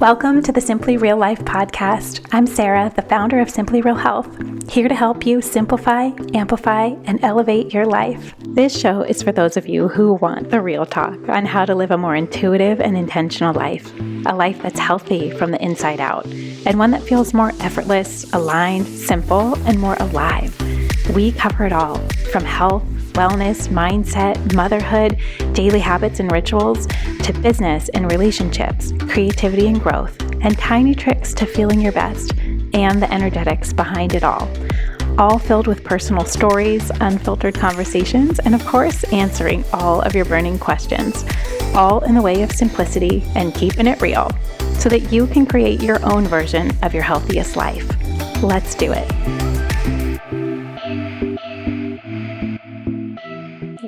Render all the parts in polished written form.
Welcome to the Simply Real Life podcast. I'm Sarah, the founder of Simply Real Health, here to help you simplify, amplify, and elevate your life. This show is for those of you who want the real talk on how to live a more intuitive and intentional life, a life that's healthy from the inside out, and one that feels more effortless, aligned, simple, and more alive. We cover it all, from health, wellness, mindset, motherhood, daily habits and rituals, to business and relationships, creativity and growth, and tiny tricks to feeling your best, and the energetics behind it all filled with personal stories, unfiltered conversations, and of course, answering all of your burning questions, all in the way of simplicity and keeping it real, so that you can create your own version of your healthiest life. Let's do it.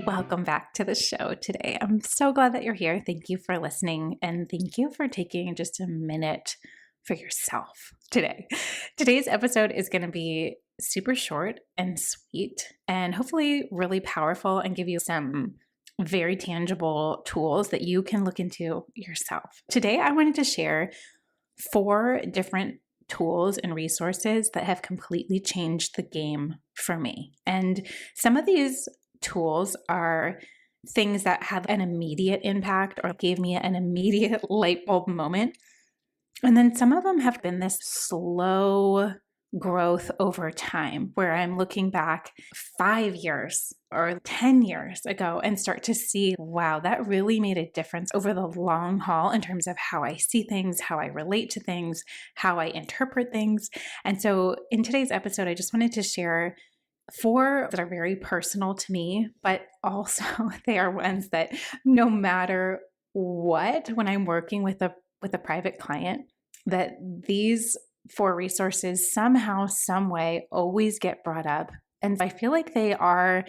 Welcome back to the show today. I'm so glad that you're here. Thank you for listening, and thank you for taking just a minute for yourself today. Today's episode is going to be super short and sweet, and hopefully really powerful, and give you some very tangible tools that you can look into yourself. Today, I wanted to share 4 different tools and resources that have completely changed the game for me. And some of these tools are things that have an immediate impact or gave me an immediate light bulb moment. And then some of them have been this slow growth over time, where I'm looking back 5 years or 10 years ago and start to see, wow, that really made a difference over the long haul in terms of how I see things, how I relate to things, how I interpret things. And so in today's episode, I just wanted to share 4 that are very personal to me, but also they are ones that no matter what, when I'm working with a private client, that these 4 resources somehow, some way always get brought up. And I feel like they are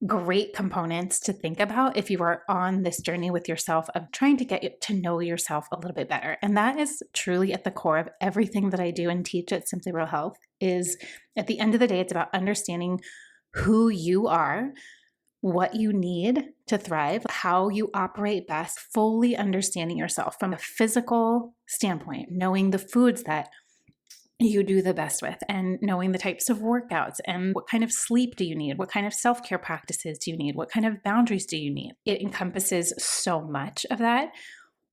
great components to think about if you are on this journey with yourself of trying to get to know yourself a little bit better. And that is truly at the core of everything that I do and teach at Simply Real Health. Is at the end of the day, it's about understanding who you are, what you need to thrive, how you operate best, fully understanding yourself from a physical standpoint, knowing the foods that you do the best with, and knowing the types of workouts and what kind of sleep do you need, what kind of self-care practices do you need, what kind of boundaries do you need. It encompasses so much of that,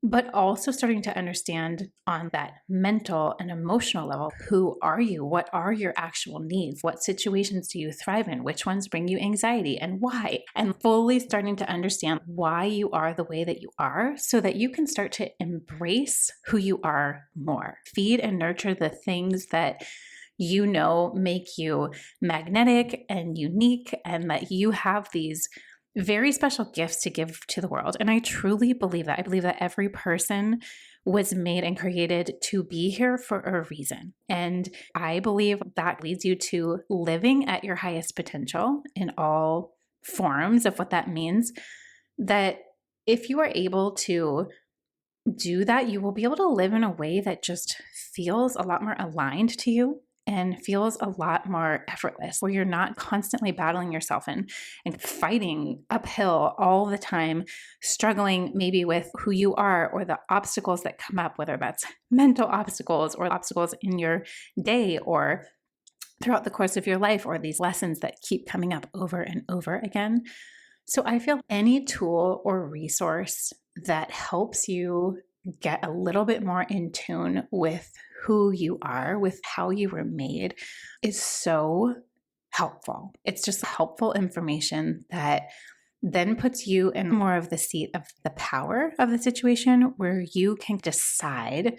but also starting to understand on that mental and emotional level, who are you? What are your actual needs? What situations do you thrive in? Which ones bring you anxiety and why? And fully starting to understand why you are the way that you are, so that you can start to embrace who you are more. Feed and nurture the things that you know make you magnetic and unique, and that you have these very special gifts to give to the world. And I truly believe that. I believe that every person was made and created to be here for a reason. And I believe that leads you to living at your highest potential in all forms of what that means. That if you are able to do that, you will be able to live in a way that just feels a lot more aligned to you and feels a lot more effortless, where you're not constantly battling yourself and fighting uphill all the time, struggling maybe with who you are or the obstacles that come up, whether that's mental obstacles or obstacles in your day or throughout the course of your life, or these lessons that keep coming up over and over again. So I feel any tool or resource that helps you get a little bit more in tune with who you are, with how you were made, is so helpful. It's just helpful information that then puts you in more of the seat of the power of the situation, where you can decide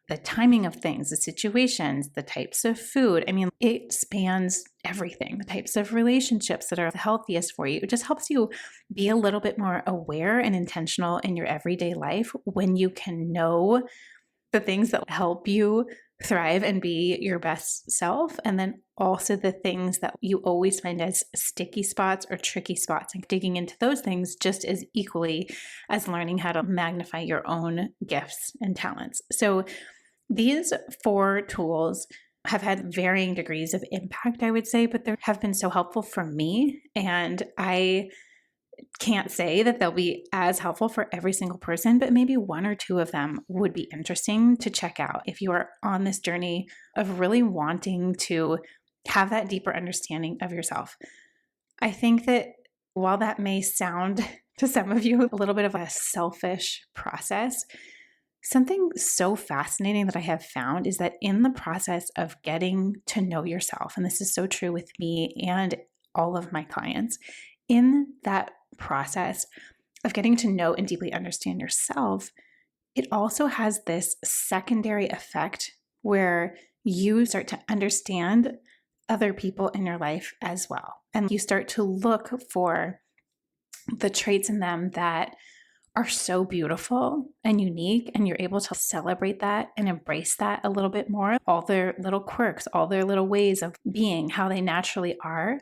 the timing of things, the situations, the types of food. I mean, it spans everything, the types of relationships that are the healthiest for you. It just helps you be a little bit more aware and intentional in your everyday life when you can know the things that help you thrive and be your best self. And then also the things that you always find as sticky spots or tricky spots, and digging into those things just as equally as learning how to magnify your own gifts and talents. So these 4 tools have had varying degrees of impact, I would say, but they have been so helpful for me. And I can't say that they'll be as helpful for every single person, but maybe one or two of them would be interesting to check out if you are on this journey of really wanting to have that deeper understanding of yourself. I think that while that may sound to some of you a little bit of a selfish process, something so fascinating that I have found is that in the process of getting to know yourself, and this is so true with me and all of my clients, in that process of getting to know and deeply understand yourself, it also has this secondary effect where you start to understand other people in your life as well. And you start to look for the traits in them that are so beautiful and unique, and you're able to celebrate that and embrace that a little bit more, all their little quirks, all their little ways of being, how they naturally are.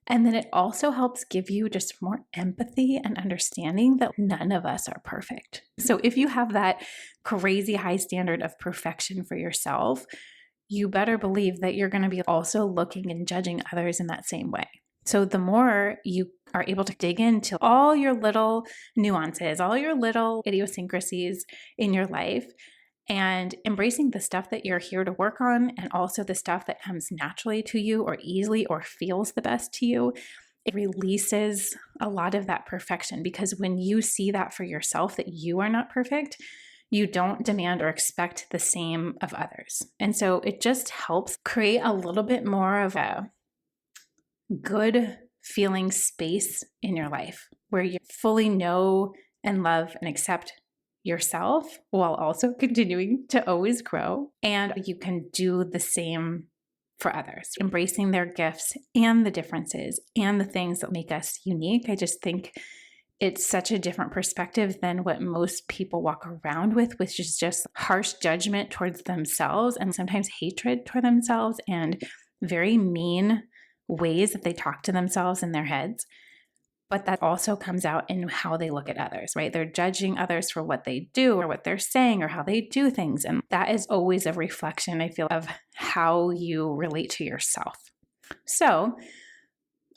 And then it also helps give you just more empathy and understanding that none of us are perfect. So if you have that crazy high standard of perfection for yourself, you better believe that you're going to be also looking and judging others in that same way. So the more you are able to dig into all your little nuances, all your little idiosyncrasies in your life, and embracing the stuff that you're here to work on, and also the stuff that comes naturally to you or easily or feels the best to you, it releases a lot of that perfection. Because when you see that for yourself, that you are not perfect, you don't demand or expect the same of others. And so it just helps create a little bit more of a good feeling space in your life where you fully know and love and accept yourself while also continuing to always grow. And you can do the same for others, embracing their gifts and the differences and the things that make us unique. I just think it's such a different perspective than what most people walk around with, which is just harsh judgment towards themselves and sometimes hatred toward themselves and very mean ways that they talk to themselves in their heads. But that also comes out in how they look at others, right? They're judging others for what they do or what they're saying or how they do things. And that is always a reflection, I feel, of how you relate to yourself. So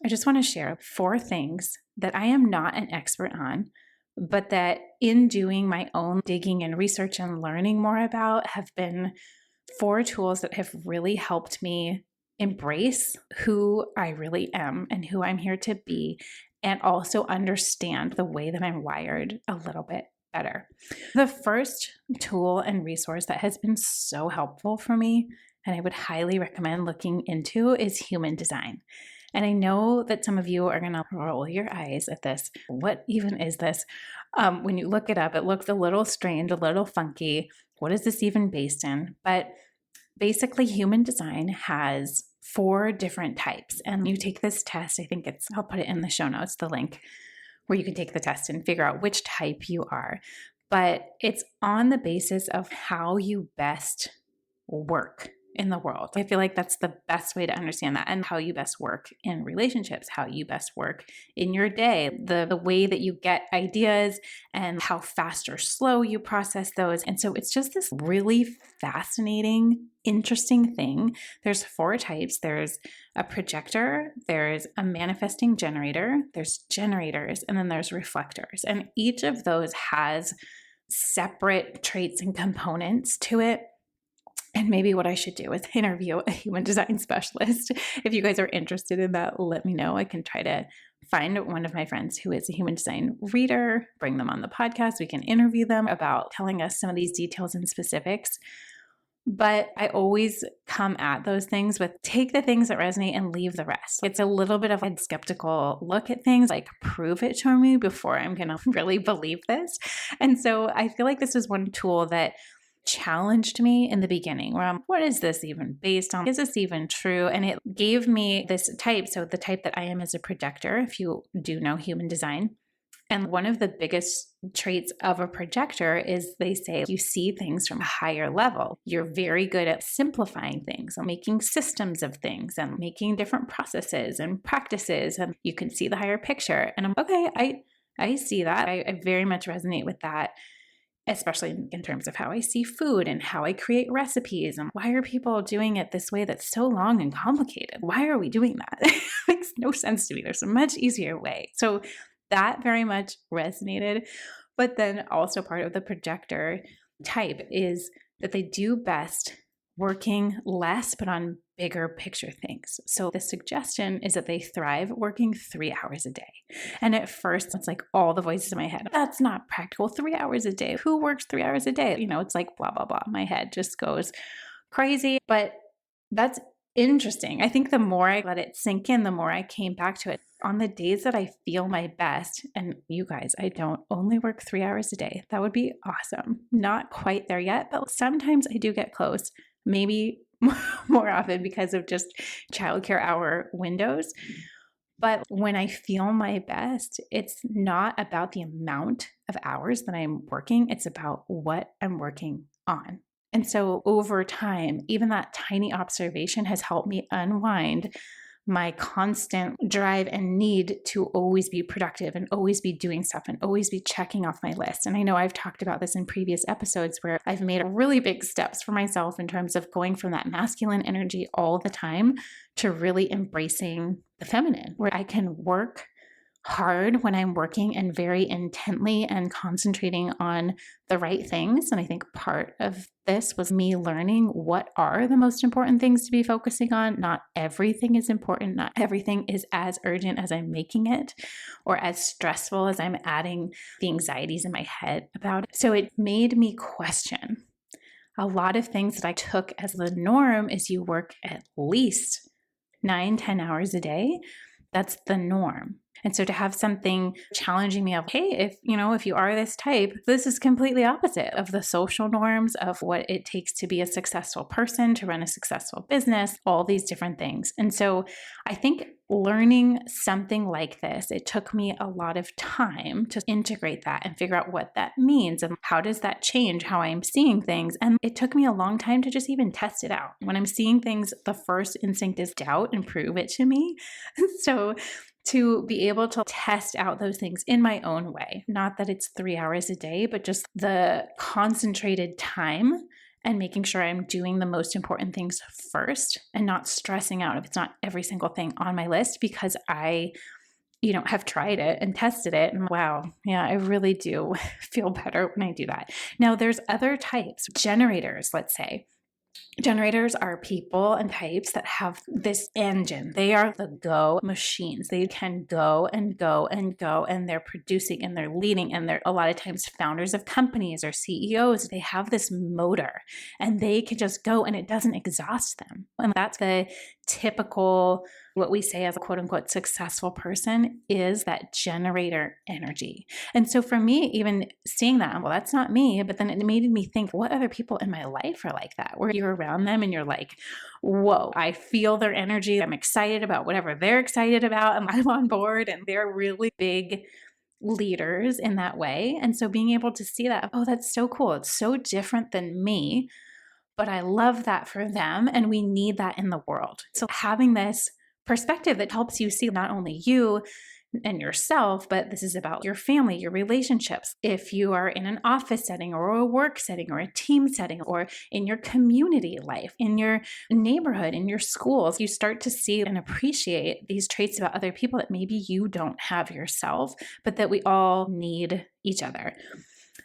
I just want to share 4 things that I am not an expert on, but that in doing my own digging and research and learning more about have been 4 tools that have really helped me embrace who I really am and who I'm here to be, and also understand the way that I'm wired a little bit better. The first tool and resource that has been so helpful for me, and I would highly recommend looking into, is human design. And I know that some of you are going to roll your eyes at this. What even is this? When you look it up, it looks a little strange, a little funky. What is this even based in? But basically, human design has 4 different types. And you take this test. I'll put it in the show notes, the link where you can take the test and figure out which type you are. But it's on the basis of how you best work in the world. I feel like that's the best way to understand that, and how you best work in relationships, how you best work in your day, the way that you get ideas and how fast or slow you process those. And so it's just this really fascinating, interesting thing. There's 4 types. There's a projector, there's a manifesting generator, there's generators, and then there's reflectors. And each of those has separate traits and components to it. And maybe what I should do is interview a human design specialist. If you guys are interested in that, let me know. I can try to find one of my friends who is a human design reader, bring them on the podcast. We can interview them about telling us some of these details and specifics. But I always come at those things with take the things that resonate and leave the rest. It's a little bit of a skeptical look at things, like prove it to me before I'm going to really believe this. And so I feel like this is one tool that challenged me in the beginning, where I'm, what is this even based on? Is this even true? And it gave me this type. So the type that I am is a projector, if you do know human design. And one of the biggest traits of a projector is they say you see things from a higher level. You're very good at simplifying things and making systems of things and making different processes and practices. And you can see the higher picture. And I'm okay, I see that. I very much resonate with that, especially in terms of how I see food and how I create recipes. And why are people doing it this way that's so long and complicated? Why are we doing that? It makes no sense to me. There's a much easier way. So that very much resonated. But then also part of the projector type is that they do best working less, but on bigger picture things. So the suggestion is that they thrive working 3 hours a day. And at first, it's like all the voices in my head, that's not practical. 3 hours a day. Who works 3 hours a day? It's like blah, blah, blah. My head just goes crazy. But that's interesting. I think the more I let it sink in, the more I came back to it. On the days that I feel my best, and you guys, I don't only work 3 hours a day. That would be awesome. Not quite there yet, but sometimes I do get close, maybe more often because of just childcare hour windows. But when I feel my best, it's not about the amount of hours that I'm working. It's about what I'm working on. And so over time, even that tiny observation has helped me unwind my constant drive and need to always be productive and always be doing stuff and always be checking off my list. And I know I've talked about this in previous episodes where I've made really big steps for myself in terms of going from that masculine energy all the time to really embracing the feminine, where I can work hard when I'm working and very intently and concentrating on the right things. And I think part of this was me learning what are the most important things to be focusing on. Not everything is important. Not everything is as urgent as I'm making it or as stressful as I'm adding the anxieties in my head about it. So it made me question a lot of things that I took as the norm is you work at least 9-10 hours a day. That's the norm. And so to have something challenging me of, hey, if you are this type, this is completely opposite of the social norms of what it takes to be a successful person, to run a successful business, all these different things. And so I think learning something like this, it took me a lot of time to integrate that and figure out what that means and how does that change how I'm seeing things. And it took me a long time to just even test it out. When I'm seeing things, the first instinct is doubt and prove it to me. So to be able to test out those things in my own way, not that it's 3 hours a day, but just the concentrated time and making sure I'm doing the most important things first and not stressing out if it's not every single thing on my list, because I have tried it and tested it. And wow, yeah, I really do feel better when I do that. Now, there's other types, generators, let's say. Generators are people and types that have this engine. They are the go machines. They can go and go and go, and they're producing and they're leading, and they're a lot of times founders of companies or CEOs. They have this motor and they can just go and it doesn't exhaust them. And that's the typical, what we say as a quote unquote successful person, is that generator energy. And so for me, even seeing that, well, that's not me, but then it made me think, what other people in my life are like that, where you're around them and you're like, whoa, I feel their energy. I'm excited about whatever they're excited about and I'm on board, and they're really big leaders in that way. And so being able to see that, oh, that's so cool. It's so different than me, but I love that for them. And we need that in the world. So having this perspective that helps you see not only you and yourself, but this is about your family, your relationships. If you are in an office setting or a work setting or a team setting or in your community life, in your neighborhood, in your schools, you start to see and appreciate these traits about other people that maybe you don't have yourself, but that we all need each other.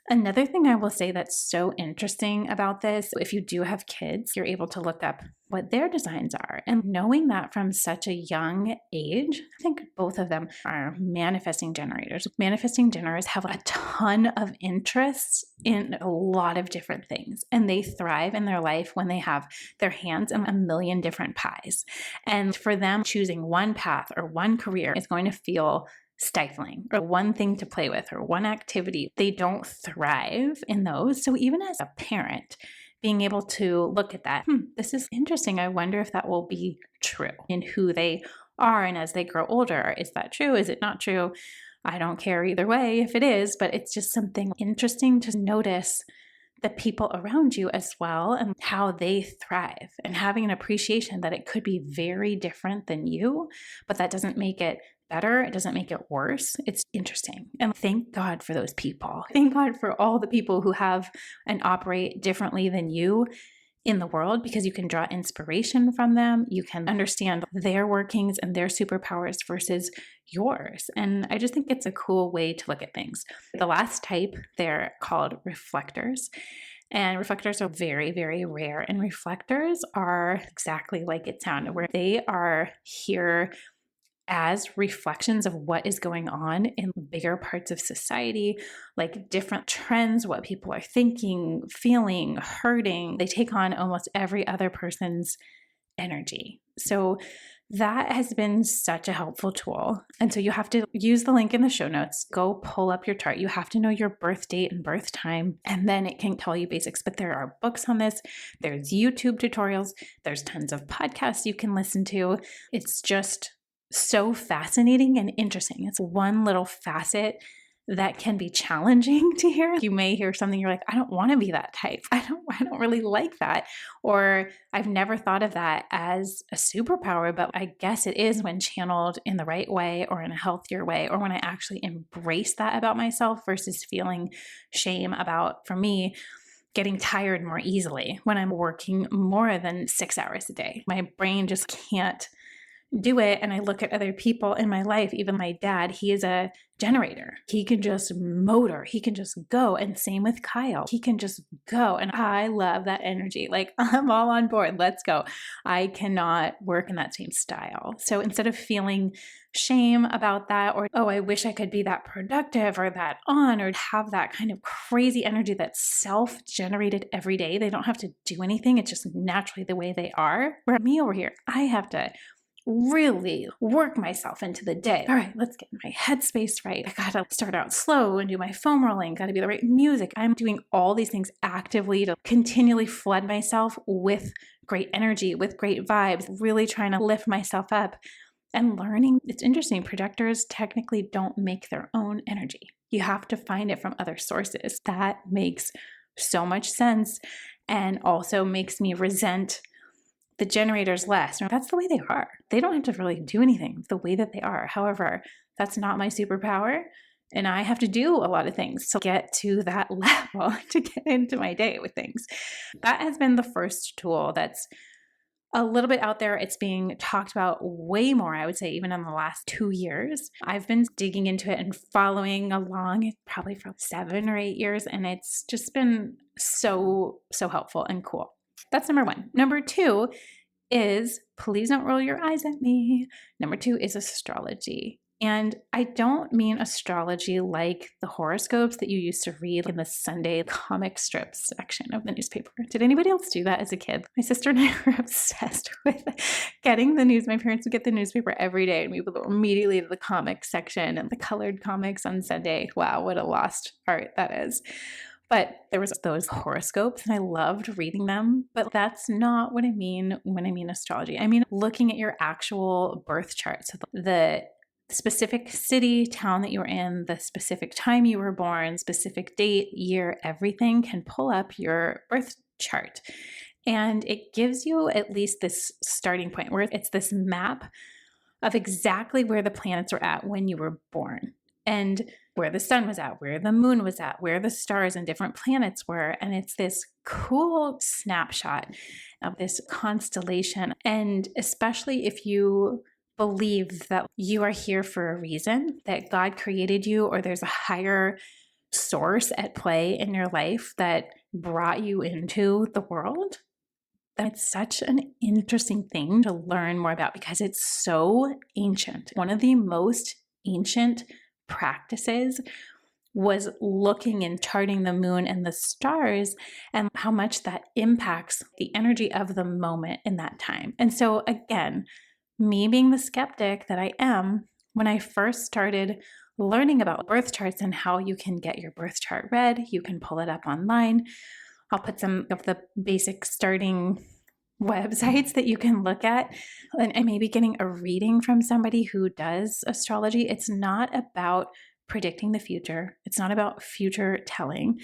Another thing I will say that's so interesting about this, if you do have kids, you're able to look up what their designs are. And knowing that from such a young age, I think both of them are manifesting generators. Manifesting generators have a ton of interests in a lot of different things, and they thrive in their life when they have their hands in a million different pies. And for them, choosing one path or one career is going to feel stifling, or one thing to play with, or one activity. They don't thrive in those. So even as a parent, being able to look at that, this is interesting. I wonder if that will be true in who they are. And as they grow older, is that true? Is it not true? I don't care either way if it is, but it's just something interesting to notice the people around you as well and how they thrive, and having an appreciation that it could be very different than you, but that doesn't make it better. It doesn't make it worse. It's interesting. And thank God for those people. Thank God for all the people who have and operate differently than you, in the world because you can draw inspiration from them. You can understand their workings and their superpowers versus yours. And I just think it's a cool way to look at things. The last type, they're called reflectors. And reflectors are very, very rare. And reflectors are exactly like it sounded, where they are here as reflections of what is going on in bigger parts of society, like different trends, what people are thinking, feeling, hurting. They take on almost every other person's energy. So that has been such a helpful tool. And so you have to use the link in the show notes, go pull up your chart. You have to know your birth date and birth time, and then it can tell you basics. But there are books on this. There's YouTube tutorials. There's tons of podcasts you can listen to. It's just so fascinating and interesting. It's one little facet that can be challenging to hear. You may hear something you're like, I don't want to be that type. I don't really like that. Or I've never thought of that as a superpower, but I guess it is when channeled in the right way or in a healthier way, or when I actually embrace that about myself versus feeling shame about, for me, getting tired more easily when I'm working more than 6 hours a day. My brain just can't do it. And I look at other people in my life, even my dad, he is a generator. He can just motor, he can just go. And same with Kyle, he can just go. And I love that energy. Like, I'm all on board. Let's go. I cannot work in that same style. So instead of feeling shame about that, or, oh, I wish I could be that productive or that on, or have that kind of crazy energy that's self-generated every day. They don't have to do anything. It's just naturally the way they are. Where me over here, I have to really work myself into the day. All right, let's get my headspace right. I gotta start out slow and do my foam rolling, gotta be the right music. I'm doing all these things actively to continually flood myself with great energy, with great vibes, really trying to lift myself up and learning. It's interesting, projectors technically don't make their own energy. You have to find it from other sources. That makes so much sense, and also makes me resent the generators less. That's the way they are. They don't have to really do anything the way that they are. However, that's not my superpower. And I have to do a lot of things to get to that level, to get into my day with things. That has been the first tool that's a little bit out there. It's being talked about way more, I would say, even in the last 2 years. I've been digging into it and following along probably for 7 or 8 years. And it's just been so helpful and cool. That's number one. Number two is, please don't roll your eyes at me. Number two is astrology. And I don't mean astrology like the horoscopes that you used to read in the Sunday comic strip section of the newspaper. Did anybody else do that as a kid? My sister and I were obsessed with getting the news. My parents would get the newspaper every day, and we would go immediately to the comic section and the colored comics on Sunday. Wow, what a lost art that is. But there was those horoscopes, and I loved reading them. But that's not what I mean when I mean astrology. I mean looking at your actual birth chart. So the specific city, town that you were in, the specific time you were born, specific date, year, everything can pull up your birth chart. And it gives you at least this starting point where it's this map of exactly where the planets were at when you were born, and where the sun was at, where the moon was at, where the stars and different planets were. And it's this cool snapshot of this constellation. And especially if you believe that you are here for a reason, that God created you, or there's a higher source at play in your life that brought you into the world, that's such an interesting thing to learn more about because it's so ancient. One of the most ancient practices was looking and charting the moon and the stars and how much that impacts the energy of the moment in that time. And so again, me being the skeptic that I am, when I first started learning about birth charts and how you can get your birth chart read, you can pull it up online. I'll put some of the basic starting websites that you can look at, and maybe getting a reading from somebody who does astrology. It's not about predicting the future. It's not about future telling.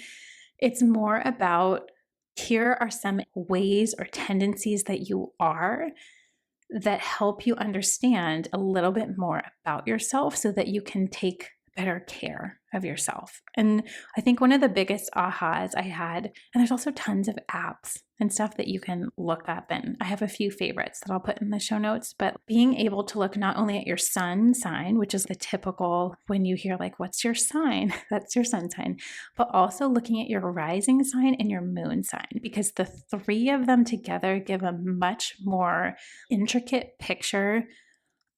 It's more about, here are some ways or tendencies that you are that help you understand a little bit more about yourself so that you can take better care of yourself. And I think one of the biggest ahas I had, and there's also tons of apps and stuff that you can look up. And I have a few favorites that I'll put in the show notes, but being able to look not only at your sun sign, which is the typical when you hear like, what's your sign? That's your sun sign, but also looking at your rising sign and your moon sign, because the three of them together give a much more intricate picture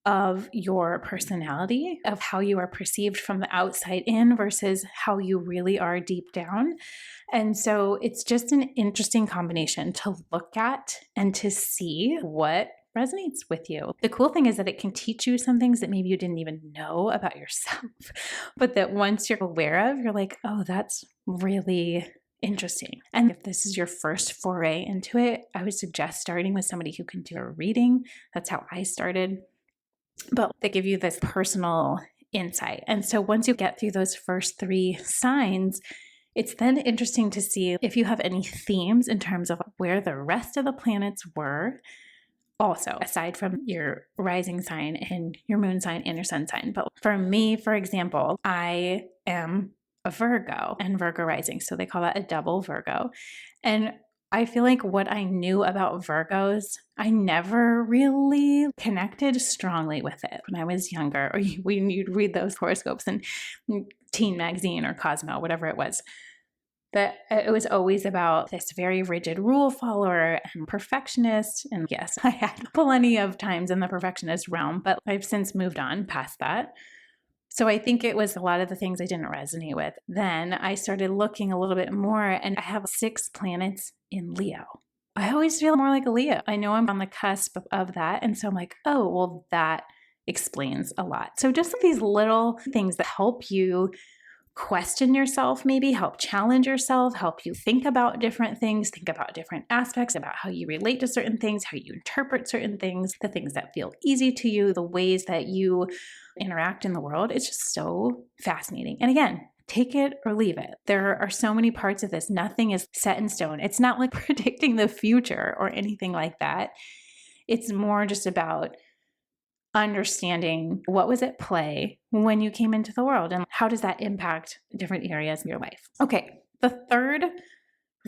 of your personality, of how you are perceived from the outside in versus how you really are deep down. And so it's just an interesting combination to look at and to see what resonates with you. The cool thing is that it can teach you some things that maybe you didn't even know about yourself, but that once you're aware of, you're like, oh, that's really interesting. And if this is your first foray into it, I would suggest starting with somebody who can do a reading. That's how I started. But they give you this personal insight. And so once you get through those first three signs, it's then interesting to see if you have any themes in terms of where the rest of the planets were. Also, aside from your rising sign and your moon sign and your sun sign. But for me, for example, I am a Virgo and Virgo rising. So they call that a double Virgo. And I feel like what I knew about Virgos, I never really connected strongly with it when I was younger, or when you'd read those horoscopes in Teen Magazine or Cosmo, whatever it was. But it was always about this very rigid rule follower and perfectionist. And yes, I had plenty of times in the perfectionist realm, but I've since moved on past that. So I think it was a lot of the things I didn't resonate with. Then I started looking a little bit more, and I have 6 planets in Leo. I always feel more like a Leo. I know I'm on the cusp of that. And so I'm like, oh, well, that explains a lot. So just these little things that help you question yourself, maybe help challenge yourself, help you think about different things, think about different aspects, about how you relate to certain things, how you interpret certain things, the things that feel easy to you, the ways that you interact in the world. It's just so fascinating. And again, take it or leave it. There are so many parts of this. Nothing is set in stone. It's not like predicting the future or anything like that. It's more just about understanding what was at play when you came into the world and how does that impact different areas of your life. Okay, the third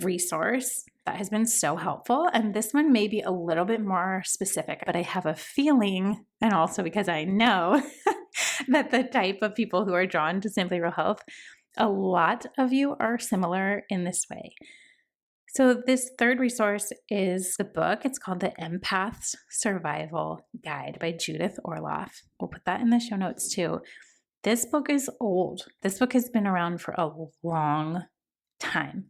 resource that has been so helpful, and this one may be a little bit more specific, but I have a feeling, and also because I know that the type of people who are drawn to Simply Real Health, a lot of you are similar in this way. So this third resource is the book. It's called The Empath's Survival Guide by Judith Orloff. We'll put that in the show notes too. This book is old. This book has been around for a long time.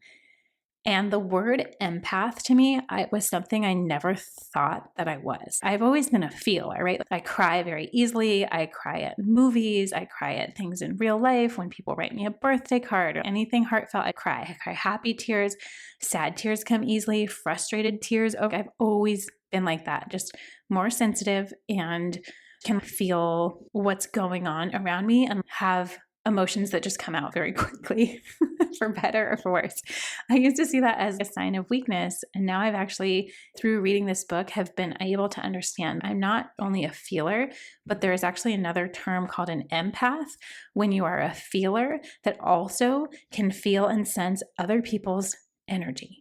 And the word empath to me, it was something I never thought that I was. I've always been a feeler, right? I cry very easily. I cry at movies. I cry at things in real life. When people write me a birthday card or anything heartfelt, I cry. I cry happy tears. Sad tears come easily. Frustrated tears. Okay, I've always been like that, just more sensitive and can feel what's going on around me and have emotions that just come out very quickly, for better or for worse. I used to see that as a sign of weakness. And now I've actually, through reading this book, have been able to understand I'm not only a feeler, but there is actually another term called an empath when you are a feeler that also can feel and sense other people's energy.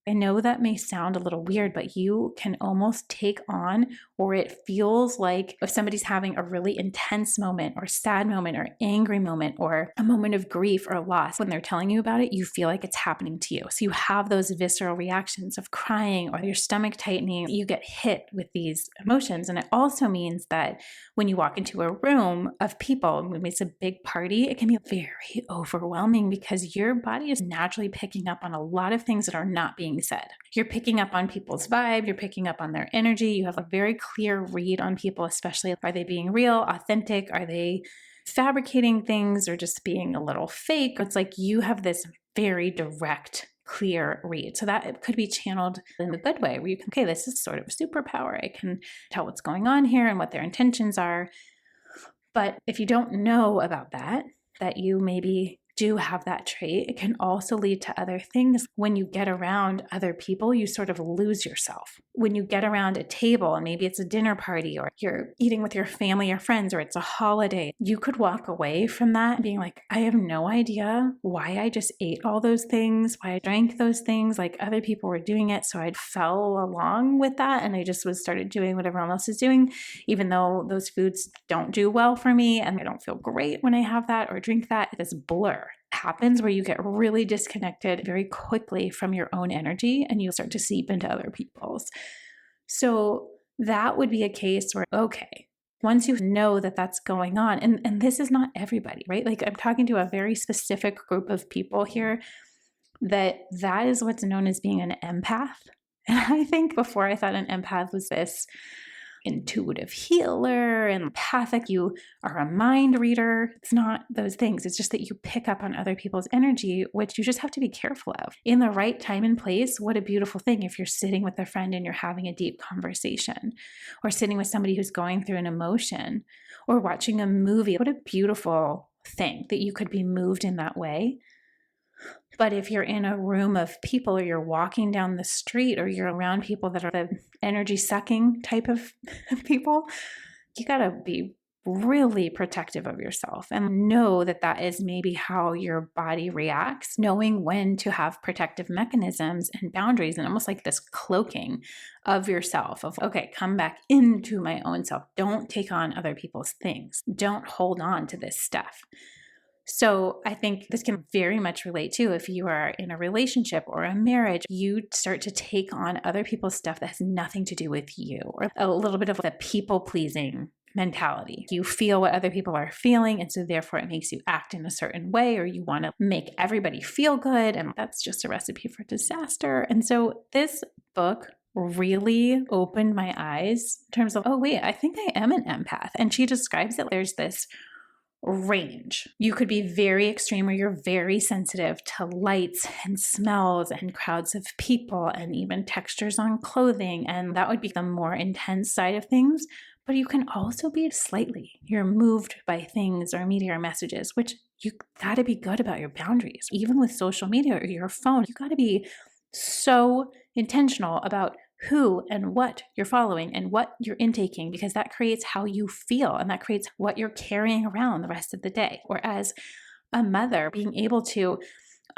I know that may sound a little weird, but you can almost take on, or it feels like if somebody's having a really intense moment or sad moment or angry moment or a moment of grief or loss, when they're telling you about it, you feel like it's happening to you. So you have those visceral reactions of crying or your stomach tightening. You get hit with these emotions. And it also means that when you walk into a room of people, when it's a big party, it can be very overwhelming because your body is naturally picking up on a lot of things that are not being said. You're picking up on people's vibe, you're picking up on their energy, you have a very clear read on people, especially are they being real, authentic, are they fabricating things or just being a little fake? It's like you have this very direct, clear read. So that it could be channeled in a good way where you can, okay, this is sort of a superpower. I can tell what's going on here and what their intentions are. But if you don't know about that, that you maybe do have that trait, it can also lead to other things. When you get around other people, you sort of lose yourself. When you get around a table, and maybe it's a dinner party or you're eating with your family or friends, or it's a holiday, you could walk away from that being like, I have no idea why I just ate all those things, why I drank those things, like other people were doing it. So I fell along with that. And I just started doing what everyone else is doing, even though those foods don't do well for me. And I don't feel great when I have that or drink that. This blur happens where you get really disconnected very quickly from your own energy and you start to seep into other people's. So that would be a case where, okay, once you know that that's going on, and this is not everybody, right? Like I'm talking to a very specific group of people here that is what's known as being an empath. And I think before I thought an empath was this intuitive healer and empathic, you are a mind reader. It's not those things. It's just that you pick up on other people's energy, which you just have to be careful of. In the right time and place, what a beautiful thing if you're sitting with a friend and you're having a deep conversation, or sitting with somebody who's going through an emotion, or watching a movie. What a beautiful thing that you could be moved in that way. But if you're in a room of people, or you're walking down the street, or you're around people that are the energy sucking type of people, you got to be really protective of yourself and know that that is maybe how your body reacts, knowing when to have protective mechanisms and boundaries, and almost like this cloaking of yourself of, okay, come back into my own self. Don't take on other people's things. Don't hold on to this stuff. So I think this can very much relate to if you are in a relationship or a marriage, you start to take on other people's stuff that has nothing to do with you, or a little bit of the people-pleasing mentality. You feel what other people are feeling, and so therefore it makes you act in a certain way, or you want to make everybody feel good, and that's just a recipe for disaster. And so this book really opened my eyes in terms of, oh wait, I think I am an empath. And she describes it, there's this range. You could be very extreme where you're very sensitive to lights and smells and crowds of people and even textures on clothing. And that would be the more intense side of things. But you can also be you're moved by things or media or messages, which you got to be good about your boundaries. Even with social media or your phone, you got to be so intentional about who and what you're following and what you're intaking, because that creates how you feel and that creates what you're carrying around the rest of the day. Or as a mother, being able to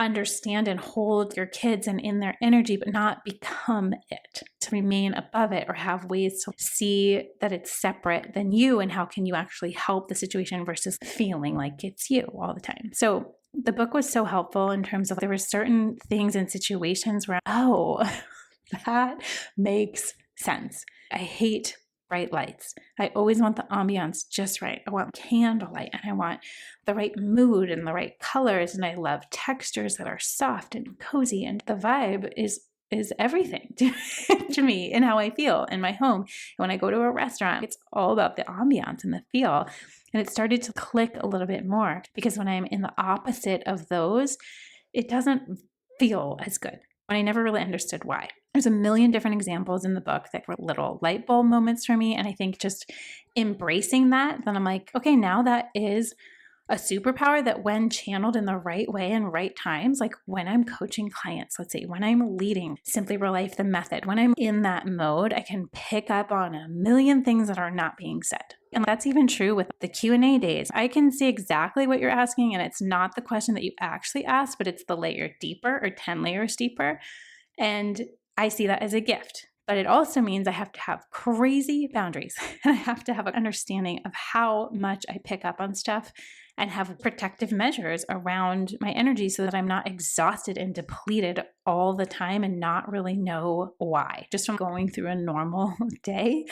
understand and hold your kids and in their energy, but not become it, to remain above it or have ways to see that it's separate than you, and how can you actually help the situation versus feeling like it's you all the time. So the book was so helpful in terms of there were certain things and situations where, oh, that makes sense. I hate bright lights. I always want the ambiance just right. I want candlelight and I want the right mood and the right colors. And I love textures that are soft and cozy. And the vibe is everything to me and how I feel in my home. When I go to a restaurant, it's all about the ambiance and the feel. And it started to click a little bit more, because when I'm in the opposite of those, it doesn't feel as good. And I never really understood why. There's a million different examples in the book that were little light bulb moments for me. And I think just embracing that, then I'm like, okay, now that is a superpower that when channeled in the right way and right times, like when I'm coaching clients, let's say when I'm leading Simply Real Life, the method, when I'm in that mode, I can pick up on a million things that are not being said. And that's even true with the Q&A days. I can see exactly what you're asking, and it's not the question that you actually asked, but it's the layer deeper or 10 layers deeper. And I see that as a gift. But it also means I have to have crazy boundaries, and I have to have an understanding of how much I pick up on stuff and have protective measures around my energy so that I'm not exhausted and depleted all the time and not really know why, just from going through a normal day,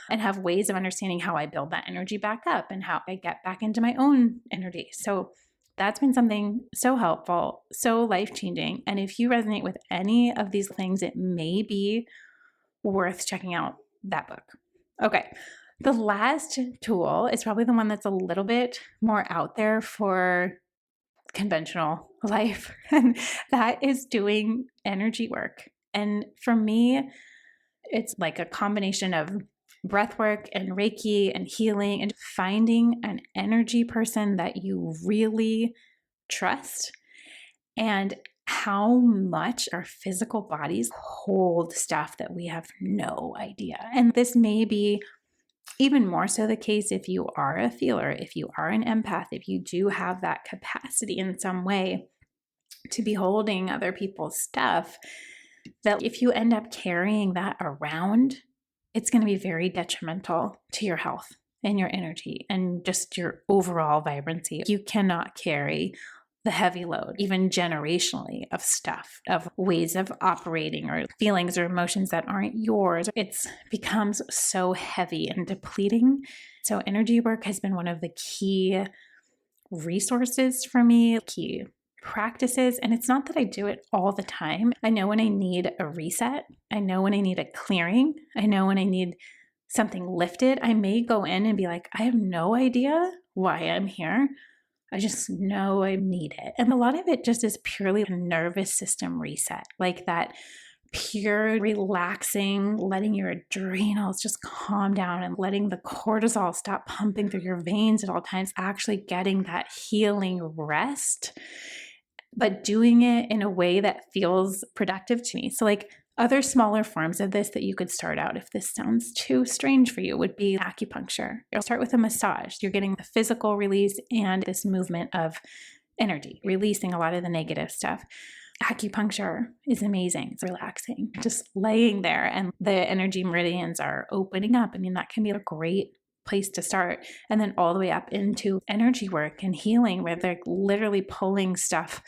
and have ways of understanding how I build that energy back up and how I get back into my own energy. So that's been something so helpful, so life-changing. And if you resonate with any of these things, it may be worth checking out that book. Okay. The last tool is probably the one that's a little bit more out there for conventional life, and that is doing energy work. And for me, it's like a combination of breath work and Reiki and healing and finding an energy person that you really trust and how much our physical bodies hold stuff that we have no idea. And this may be even more so the case if you are a feeler, if you are an empath, if you do have that capacity in some way to be holding other people's stuff, that if you end up carrying that around, it's going to be very detrimental to your health and your energy and just your overall vibrancy. You cannot carry the heavy load, even generationally, of stuff, of ways of operating or feelings or emotions that aren't yours. It becomes so heavy and depleting. So energy work has been one of the key resources for me, key practices. And it's not that I do it all the time. I know when I need a reset. I know when I need a clearing. I know when I need something lifted. I may go in and be like, I have no idea why I'm here. I just know I need it. And a lot of it just is purely a nervous system reset, like that pure relaxing, letting your adrenals just calm down and letting the cortisol stop pumping through your veins at all times, actually getting that healing rest, but doing it in a way that feels productive to me. So like other smaller forms of this that you could start out if this sounds too strange for you would be acupuncture. You'll start with a massage. You're getting the physical release and this movement of energy, releasing a lot of the negative stuff. Acupuncture is amazing. It's relaxing. Just laying there and the energy meridians are opening up. I mean, that can be a great place to start. And then all the way up into energy work and healing, where they're literally pulling stuff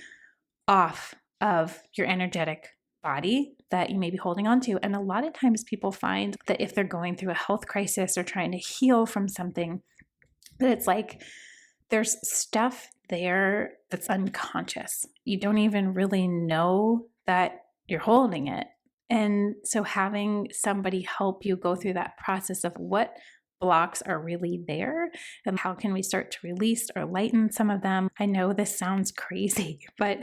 off of your energetic body that you may be holding on to. And a lot of times people find that if they're going through a health crisis or trying to heal from something, that it's like there's stuff there that's unconscious. You don't even really know that you're holding it. And so having somebody help you go through that process of what blocks are really there and how can we start to release or lighten some of them. I know this sounds crazy, but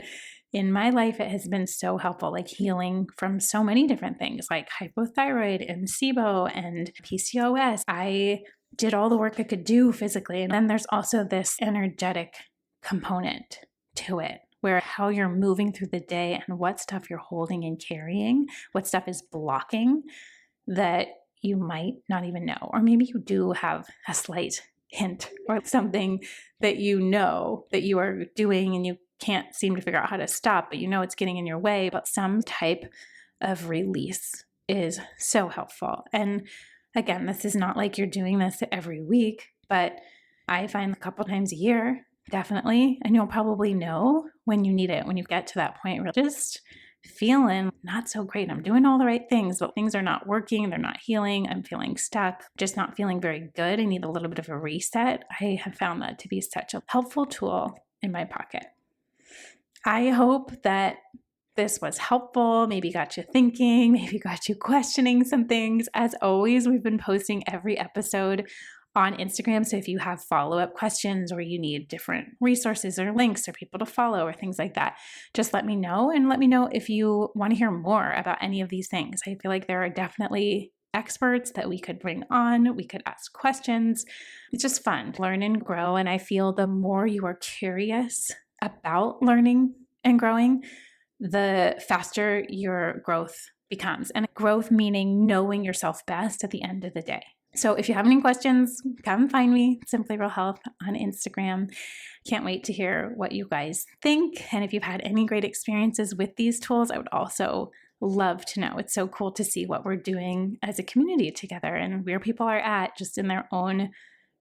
in my life, it has been so helpful, like healing from so many different things like hypothyroid and SIBO and PCOS. I did all the work I could do physically. And then there's also this energetic component to it, where how you're moving through the day and what stuff you're holding and carrying, what stuff is blocking that you might not even know. Or maybe you do have a slight hint or something that you know that you are doing and you can't seem to figure out how to stop, but you know it's getting in your way. But some type of release is so helpful. And again, this is not like you're doing this every week, but I find a couple times a year, definitely, and you'll probably know when you need it, when you get to that point where you're just feeling not so great. I'm doing all the right things, but things are not working. They're not healing. I'm feeling stuck, just not feeling very good. I need a little bit of a reset. I have found that to be such a helpful tool in my pocket. I hope that this was helpful, maybe got you thinking, maybe got you questioning some things. As always, we've been posting every episode on Instagram. So if you have follow-up questions or you need different resources or links or people to follow or things like that, just let me know. And let me know if you want to hear more about any of these things. I feel like there are definitely experts that we could bring on. We could ask questions. It's just fun, learn and grow. And I feel the more you are curious about learning and growing, the faster your growth becomes. And growth meaning knowing yourself best at the end of the day. So if you have any questions, come find me, Simply Real Health on Instagram. Can't wait to hear what you guys think. And if you've had any great experiences with these tools, I would also love to know. It's so cool to see what we're doing as a community together and where people are at just in their own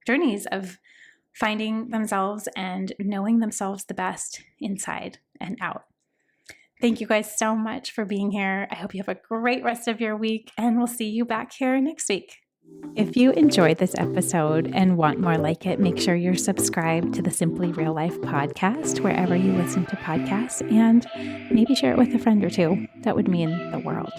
journeys of finding themselves and knowing themselves the best inside and out. Thank you guys so much for being here. I hope you have a great rest of your week, and we'll see you back here next week. If you enjoyed this episode and want more like it, make sure you're subscribed to the Simply Real Life podcast wherever you listen to podcasts, and maybe share it with a friend or two. That would mean the world.